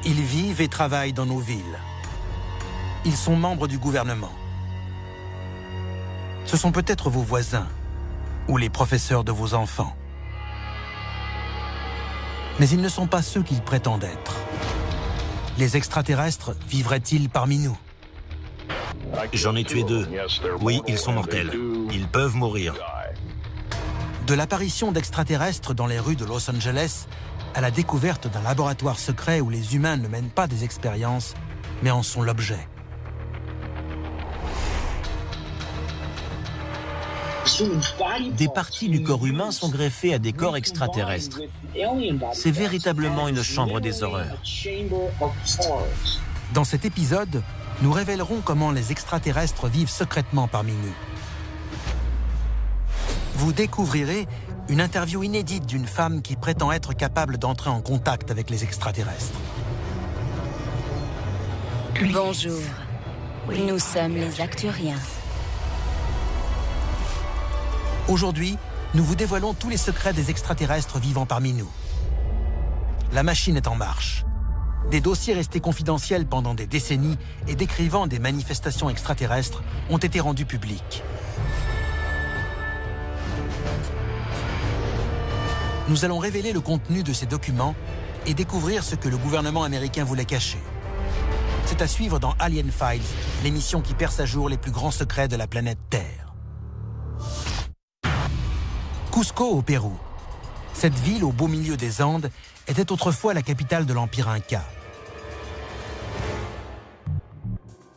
Ils vivent et travaillent dans nos villes. Ils sont membres du gouvernement. Ce sont peut-être vos voisins ou les professeurs de vos enfants. Mais ils ne sont pas ceux qu'ils prétendent être. Les extraterrestres vivraient-ils parmi nous? J'en ai tué 2. Oui, ils sont mortels. Ils peuvent mourir. De l'apparition d'extraterrestres dans les rues de Los Angeles à la découverte d'un laboratoire secret où les humains ne mènent pas des expériences, mais en sont l'objet. Des parties du corps humain sont greffées à des corps extraterrestres. C'est véritablement une chambre des horreurs. Dans cet épisode, nous révélerons comment les extraterrestres vivent secrètement parmi nous. Vous découvrirez une interview inédite d'une femme qui prétend être capable d'entrer en contact avec les extraterrestres. Bonjour, nous sommes les Acturiens. Aujourd'hui, nous vous dévoilons tous les secrets des extraterrestres vivant parmi nous. La machine est en marche. Des dossiers restés confidentiels pendant des décennies et décrivant des manifestations extraterrestres ont été rendus publics. Nous allons révéler le contenu de ces documents et découvrir ce que le gouvernement américain voulait cacher. C'est à suivre dans Alien Files, l'émission qui perce à jour les plus grands secrets de la planète Terre. Cusco au Pérou. Cette ville au beau milieu des Andes était autrefois la capitale de l'Empire Inca.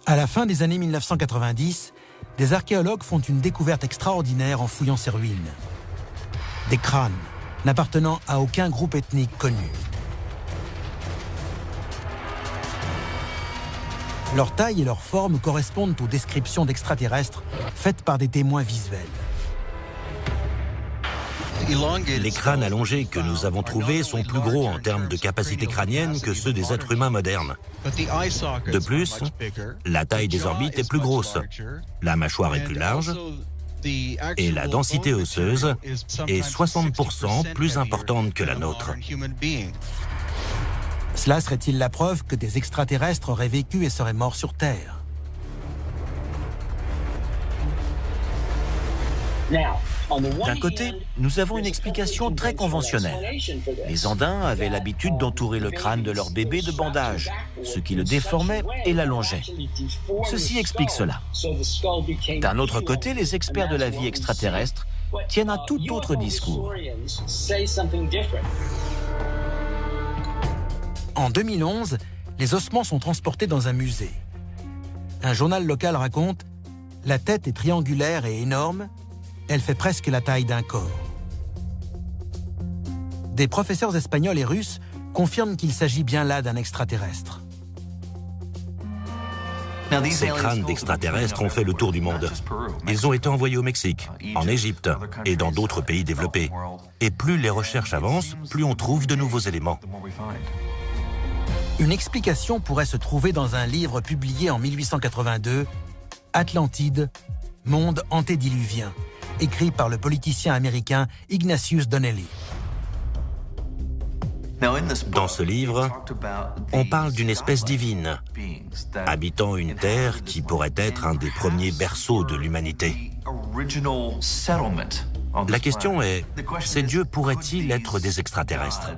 À la fin des années 1990, des archéologues font une découverte extraordinaire en fouillant ces ruines. Des crânes n'appartenant à aucun groupe ethnique connu. Leur taille et leur forme correspondent aux descriptions d'extraterrestres faites par des témoins visuels. Les crânes allongés que nous avons trouvés sont plus gros en termes de capacité crânienne que ceux des êtres humains modernes. De plus, la taille des orbites est plus grosse, la mâchoire est plus large et la densité osseuse est 60% plus importante que la nôtre. Cela serait-il la preuve que des extraterrestres auraient vécu et seraient morts sur Terre? D'un côté, nous avons une explication très conventionnelle. Les Andins avaient l'habitude d'entourer le crâne de leur bébé de bandages, ce qui le déformait et l'allongeait. Ceci explique cela. D'un autre côté, les experts de la vie extraterrestre tiennent un tout autre discours. En 2011, les ossements sont transportés dans un musée. Un journal local raconte « La tête est triangulaire et énorme, elle fait presque la taille d'un corps. » Des professeurs espagnols et russes confirment qu'il s'agit bien là d'un extraterrestre. Ces crânes d'extraterrestres ont fait le tour du monde. Ils ont été envoyés au Mexique, en Égypte et dans d'autres pays développés. Et plus les recherches avancent, plus on trouve de nouveaux éléments. Une explication pourrait se trouver dans un livre publié en 1882, Atlantide, monde antédiluvien, écrit par le politicien américain Ignatius Donnelly. Dans ce livre, on parle d'une espèce divine, habitant une terre qui pourrait être un des premiers berceaux de l'humanité. La question est, ces dieux pourraient-ils être des extraterrestres?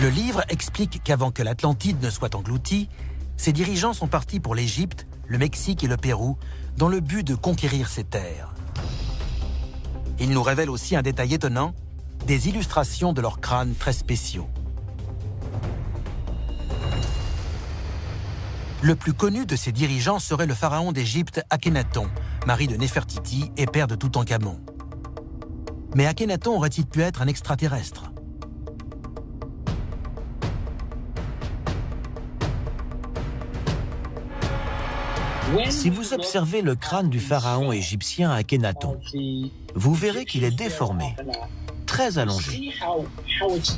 Le livre explique qu'avant que l'Atlantide ne soit engloutie, ses dirigeants sont partis pour l'Égypte, le Mexique et le Pérou, dans le but de conquérir ces terres. Il nous révèle aussi un détail étonnant, des illustrations de leurs crânes très spéciaux. Le plus connu de ces dirigeants serait le pharaon d'Égypte Akhénaton, mari de Néfertiti et père de Toutankhamon. Mais Akhénaton aurait-il pu être un extraterrestre? Si vous observez le crâne du pharaon égyptien Akhénaton, vous verrez qu'il est déformé, très allongé.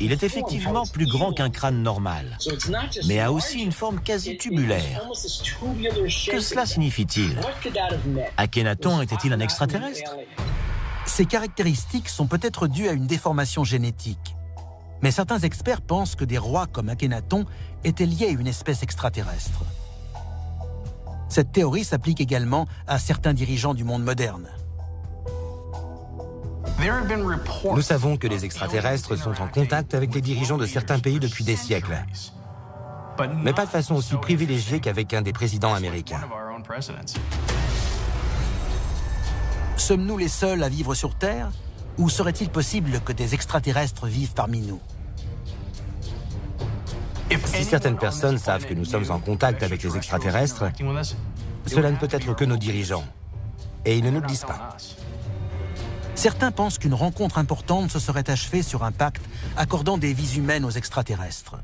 Il est effectivement plus grand qu'un crâne normal, mais a aussi une forme quasi tubulaire. Que cela signifie-t-il? Akhénaton était-il un extraterrestre? Ces caractéristiques sont peut-être dues à une déformation génétique. Mais certains experts pensent que des rois comme Akhenaton étaient liés à une espèce extraterrestre. Cette théorie s'applique également à certains dirigeants du monde moderne. Nous savons que les extraterrestres sont en contact avec les dirigeants de certains pays depuis des siècles, mais pas de façon aussi privilégiée qu'avec un des présidents américains. Sommes-nous les seuls à vivre sur Terre? Ou serait-il possible que des extraterrestres vivent parmi nous? Si certaines personnes savent que nous sommes en contact avec les extraterrestres, cela ne peut être que nos dirigeants. Et ils ne nous le disent pas. Certains pensent qu'une rencontre importante se serait achevée sur un pacte accordant des vies humaines aux extraterrestres.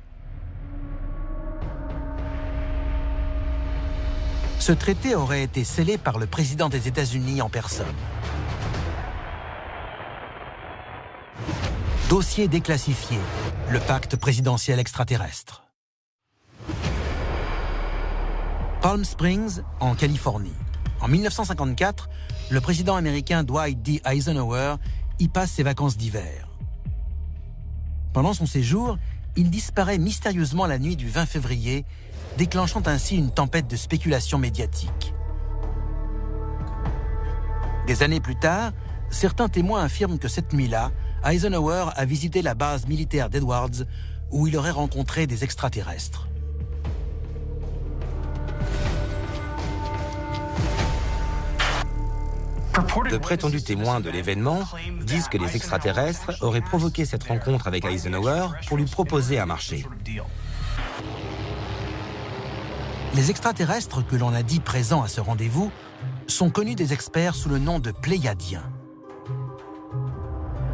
Ce traité aurait été scellé par le président des États-Unis en personne. Dossier déclassifié, le pacte présidentiel extraterrestre. Palm Springs, en Californie. En 1954, le président américain Dwight D. Eisenhower y passe ses vacances d'hiver. Pendant son séjour, il disparaît mystérieusement la nuit du 20 février, déclenchant ainsi une tempête de spéculation médiatique. Des années plus tard, certains témoins affirment que cette nuit-là, Eisenhower a visité la base militaire d'Edwards, où il aurait rencontré des extraterrestres. De prétendus témoins de l'événement disent que les extraterrestres auraient provoqué cette rencontre avec Eisenhower pour lui proposer un marché. Les extraterrestres que l'on a dit présents à ce rendez-vous sont connus des experts sous le nom de Pléiadiens.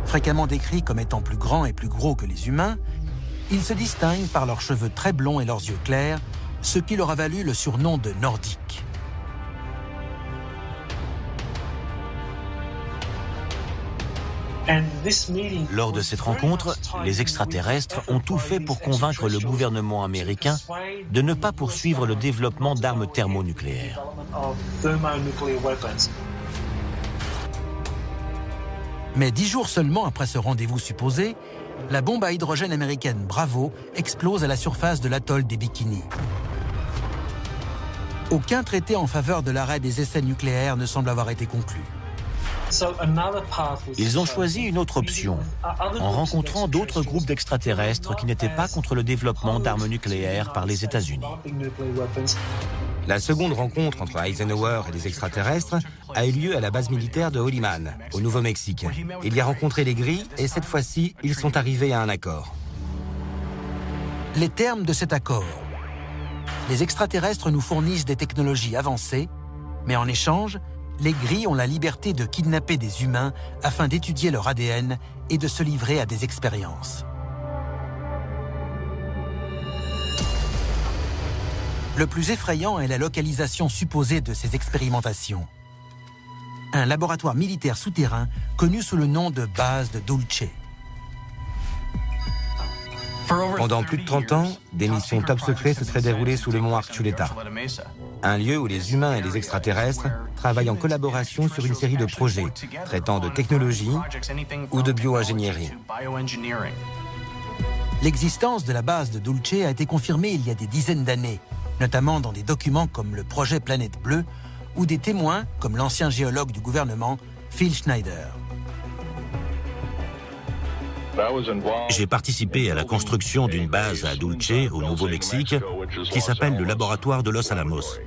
Fréquemment décrits comme étant plus grands et plus gros que les humains, ils se distinguent par leurs cheveux très blonds et leurs yeux clairs, ce qui leur a valu le surnom de Nordiques. Lors de cette rencontre, les extraterrestres ont tout fait pour convaincre le gouvernement américain de ne pas poursuivre le développement d'armes thermonucléaires. Mais 10 jours seulement après ce rendez-vous supposé, la bombe à hydrogène américaine Bravo explose à la surface de l'atoll des Bikinis. Aucun traité en faveur de l'arrêt des essais nucléaires ne semble avoir été conclu. Ils ont choisi une autre option, en rencontrant d'autres groupes d'extraterrestres qui n'étaient pas contre le développement d'armes nucléaires par les États-Unis. La seconde rencontre entre Eisenhower et les extraterrestres a eu lieu à la base militaire de Holliman, au Nouveau-Mexique. Il y a rencontré les gris et cette fois-ci, ils sont arrivés à un accord. Les termes de cet accord. Les extraterrestres nous fournissent des technologies avancées, mais en échange, les gris ont la liberté de kidnapper des humains afin d'étudier leur ADN et de se livrer à des expériences. Le plus effrayant est la localisation supposée de ces expérimentations. Un laboratoire militaire souterrain connu sous le nom de base de Dulce. Pendant plus de 30 ans, des missions top secrets se seraient déroulées sous le mont Archuleta, un lieu où les humains et les extraterrestres travaillent en collaboration sur une série de projets traitant de technologie ou de bio-ingénierie. L'existence de la base de Dulce a été confirmée il y a des dizaines d'années, notamment dans des documents comme le projet Planète Bleue ou des témoins comme l'ancien géologue du gouvernement, Phil Schneider. J'ai participé à la construction d'une base à Dulce, au Nouveau-Mexique, qui s'appelle le laboratoire de Los Alamos.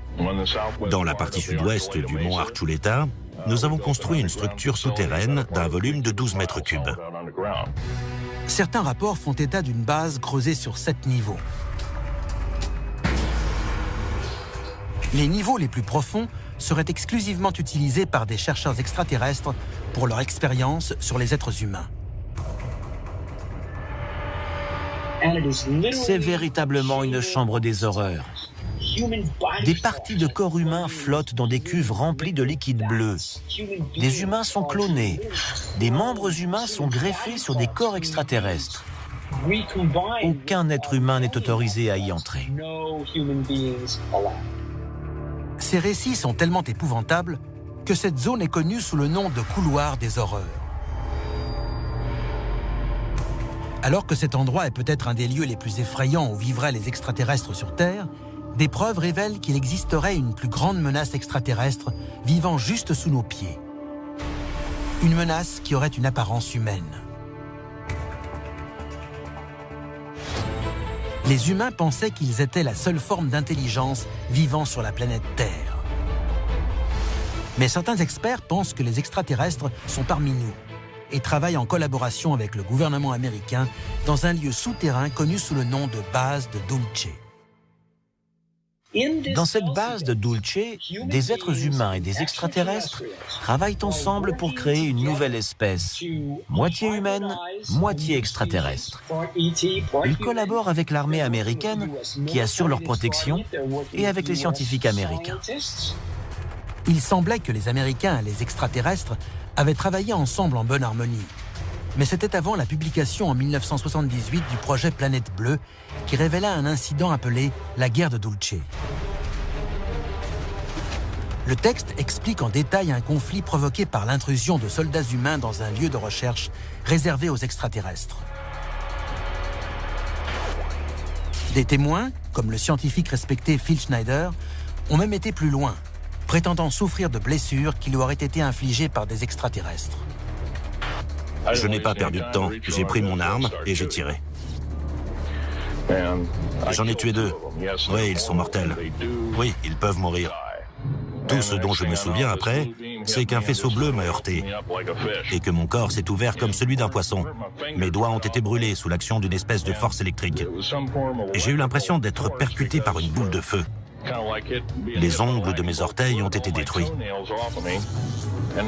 Dans la partie sud-ouest du mont Archuleta, nous avons construit une structure souterraine d'un volume de 12 mètres cubes. Certains rapports font état d'une base creusée sur 7 niveaux. Les niveaux les plus profonds seraient exclusivement utilisés par des chercheurs extraterrestres pour leur expérience sur les êtres humains. C'est véritablement une chambre des horreurs. Des parties de corps humains flottent dans des cuves remplies de liquide bleu. Des humains sont clonés. Des membres humains sont greffés sur des corps extraterrestres. Aucun être humain n'est autorisé à y entrer. Ces récits sont tellement épouvantables que cette zone est connue sous le nom de couloir des horreurs. Alors que cet endroit est peut-être un des lieux les plus effrayants où vivraient les extraterrestres sur Terre, des preuves révèlent qu'il existerait une plus grande menace extraterrestre vivant juste sous nos pieds. Une menace qui aurait une apparence humaine. Les humains pensaient qu'ils étaient la seule forme d'intelligence vivant sur la planète Terre. Mais certains experts pensent que les extraterrestres sont parmi nous et travaillent en collaboration avec le gouvernement américain dans un lieu souterrain connu sous le nom de base de Dulce. Dans cette base de Dulce, des êtres humains et des extraterrestres travaillent ensemble pour créer une nouvelle espèce, moitié humaine, moitié extraterrestre. Ils collaborent avec l'armée américaine qui assure leur protection et avec les scientifiques américains. Il semblait que les Américains et les extraterrestres avaient travaillé ensemble en bonne harmonie. Mais c'était avant la publication en 1978 du projet Planète Bleue qui révéla un incident appelé la guerre de Dulce. Le texte explique en détail un conflit provoqué par l'intrusion de soldats humains dans un lieu de recherche réservé aux extraterrestres. Des témoins, comme le scientifique respecté Phil Schneider, ont même été plus loin, prétendant souffrir de blessures qui lui auraient été infligées par des extraterrestres. Je n'ai pas perdu de temps. J'ai pris mon arme et j'ai tiré. J'en ai tué 2. Oui, ils sont mortels. Oui, ils peuvent mourir. Tout ce dont je me souviens après, c'est qu'un faisceau bleu m'a heurté et que mon corps s'est ouvert comme celui d'un poisson. Mes doigts ont été brûlés sous l'action d'une espèce de force électrique. Et j'ai eu l'impression d'être percuté par une boule de feu. Les ongles de mes orteils ont été détruits.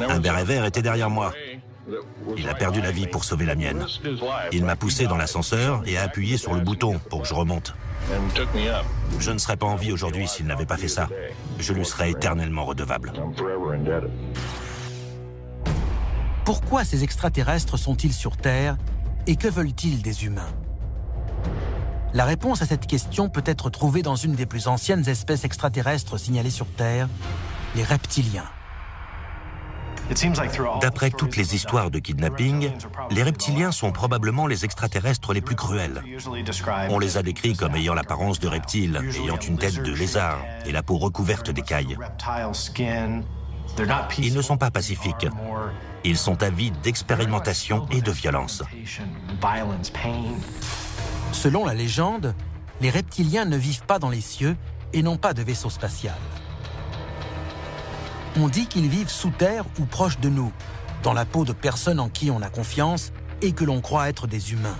Un béret vert était derrière moi. Il a perdu la vie pour sauver la mienne. Il m'a poussé dans l'ascenseur et a appuyé sur le bouton pour que je remonte. Je ne serais pas en vie aujourd'hui s'il n'avait pas fait ça. Je lui serais éternellement redevable. Pourquoi ces extraterrestres sont-ils sur Terre et que veulent-ils des humains? La réponse à cette question peut être trouvée dans une des plus anciennes espèces extraterrestres signalées sur Terre, les reptiliens. D'après toutes les histoires de kidnapping, les reptiliens sont probablement les extraterrestres les plus cruels. On les a décrits comme ayant l'apparence de reptiles, ayant une tête de lézard et la peau recouverte d'écailles. Ils ne sont pas pacifiques. Ils sont avides d'expérimentation et de violence. Selon la légende, les reptiliens ne vivent pas dans les cieux et n'ont pas de vaisseau spatial. On dit qu'ils vivent sous terre ou proches de nous, dans la peau de personnes en qui on a confiance et que l'on croit être des humains.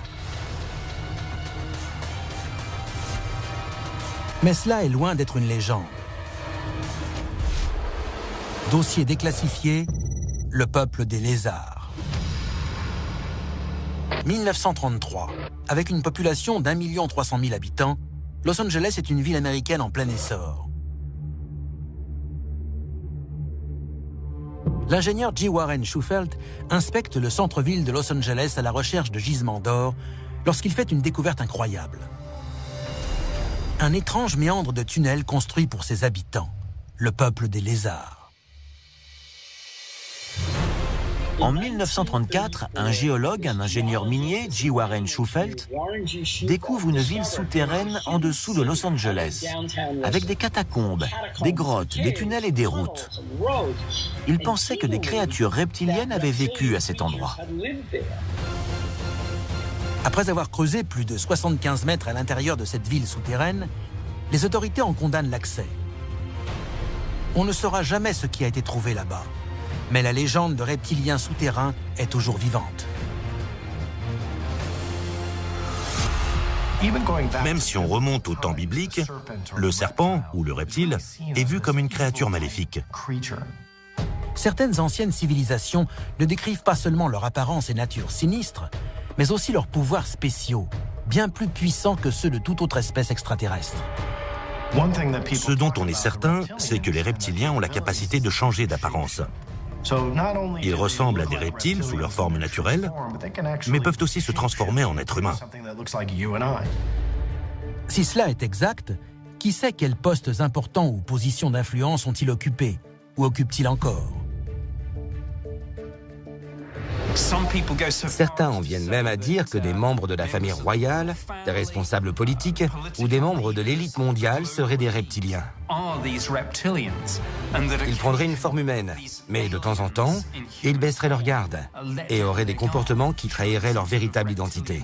Mais cela est loin d'être une légende. Dossier déclassifié, le peuple des lézards. 1933. Avec une population d'1 300 000 habitants, Los Angeles est une ville américaine en plein essor. L'ingénieur G. Warren Schufelt inspecte le centre-ville de Los Angeles à la recherche de gisements d'or lorsqu'il fait une découverte incroyable. Un étrange méandre de tunnels construit pour ses habitants, le peuple des lézards. En 1934, un géologue, un ingénieur minier, G. Warren Schufelt, découvre une ville souterraine en dessous de Los Angeles, avec des catacombes, des grottes, des tunnels et des routes. Il pensait que des créatures reptiliennes avaient vécu à cet endroit. Après avoir creusé plus de 75 mètres à l'intérieur de cette ville souterraine, les autorités en condamnent l'accès. On ne saura jamais ce qui a été trouvé là-bas. Mais la légende de reptiliens souterrains est toujours vivante. Même si on remonte au temps biblique, le serpent, ou le reptile, est vu comme une créature maléfique. Certaines anciennes civilisations ne décrivent pas seulement leur apparence et nature sinistre, mais aussi leurs pouvoirs spéciaux, bien plus puissants que ceux de toute autre espèce extraterrestre. Ce dont on est certain, c'est que les reptiliens ont la capacité de changer d'apparence. Ils ressemblent à des reptiles sous leur forme naturelle, mais peuvent aussi se transformer en êtres humains. Si cela est exact, qui sait quels postes importants ou positions d'influence ont-ils occupés, ou occupent-ils encore? Certains en viennent même à dire que des membres de la famille royale, des responsables politiques ou des membres de l'élite mondiale seraient des reptiliens. Ils prendraient une forme humaine, mais de temps en temps, ils baisseraient leur garde et auraient des comportements qui trahiraient leur véritable identité.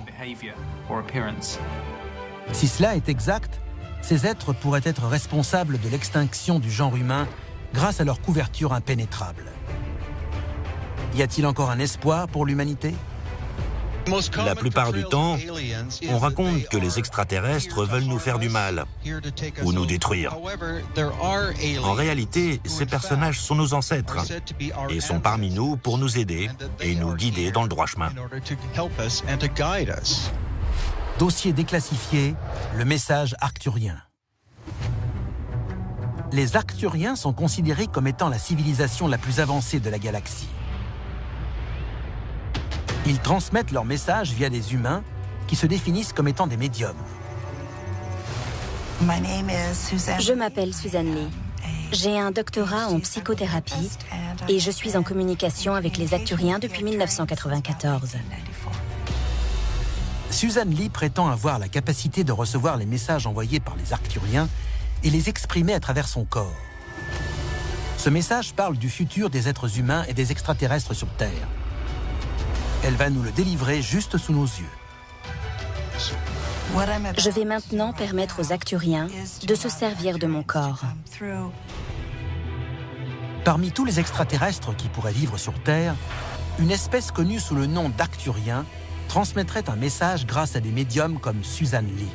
Si cela est exact, ces êtres pourraient être responsables de l'extinction du genre humain grâce à leur couverture impénétrable. Y a-t-il encore un espoir pour l'humanité ? La plupart du temps, on raconte que les extraterrestres veulent nous faire du mal ou nous détruire. En réalité, ces personnages sont nos ancêtres et sont parmi nous pour nous aider et nous guider dans le droit chemin. Dossier déclassifié, le message arcturien. Les Arcturiens sont considérés comme étant la civilisation la plus avancée de la galaxie. Ils transmettent leur message via des humains qui se définissent comme étant des médiums. Je m'appelle Suzanne Lee. J'ai un doctorat en psychothérapie et je suis en communication avec les Arcturiens depuis 1994. Suzanne Lee prétend avoir la capacité de recevoir les messages envoyés par les Arcturiens et les exprimer à travers son corps. Ce message parle du futur des êtres humains et des extraterrestres sur Terre. Elle va nous le délivrer juste sous nos yeux. Je vais maintenant permettre aux Arcturiens de se servir de mon corps. Parmi tous les extraterrestres qui pourraient vivre sur Terre, une espèce connue sous le nom d'Arcturien transmettrait un message grâce à des médiums comme Suzanne Lee.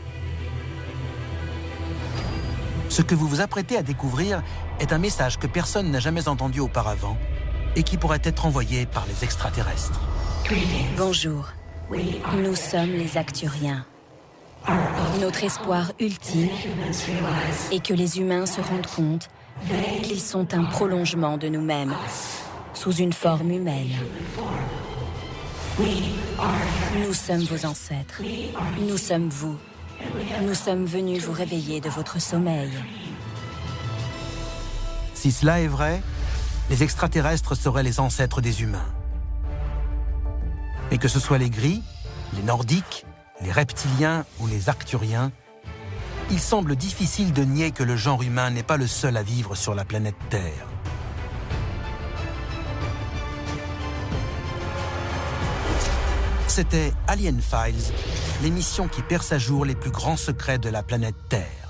Ce que vous vous apprêtez à découvrir est un message que personne n'a jamais entendu auparavant et qui pourrait être envoyé par les extraterrestres. Bonjour, nous sommes les Arcturiens. Notre espoir ultime est que les humains se rendent compte qu'ils sont un prolongement de nous-mêmes, sous une forme humaine. Nous sommes vos ancêtres. Nous sommes vous. Nous sommes venus vous réveiller de votre sommeil. Si cela est vrai, les extraterrestres seraient les ancêtres des humains. Et que ce soit les gris, les nordiques, les reptiliens ou les arcturiens, il semble difficile de nier que le genre humain n'est pas le seul à vivre sur la planète Terre. C'était Alien Files, l'émission qui perce à jour les plus grands secrets de la planète Terre.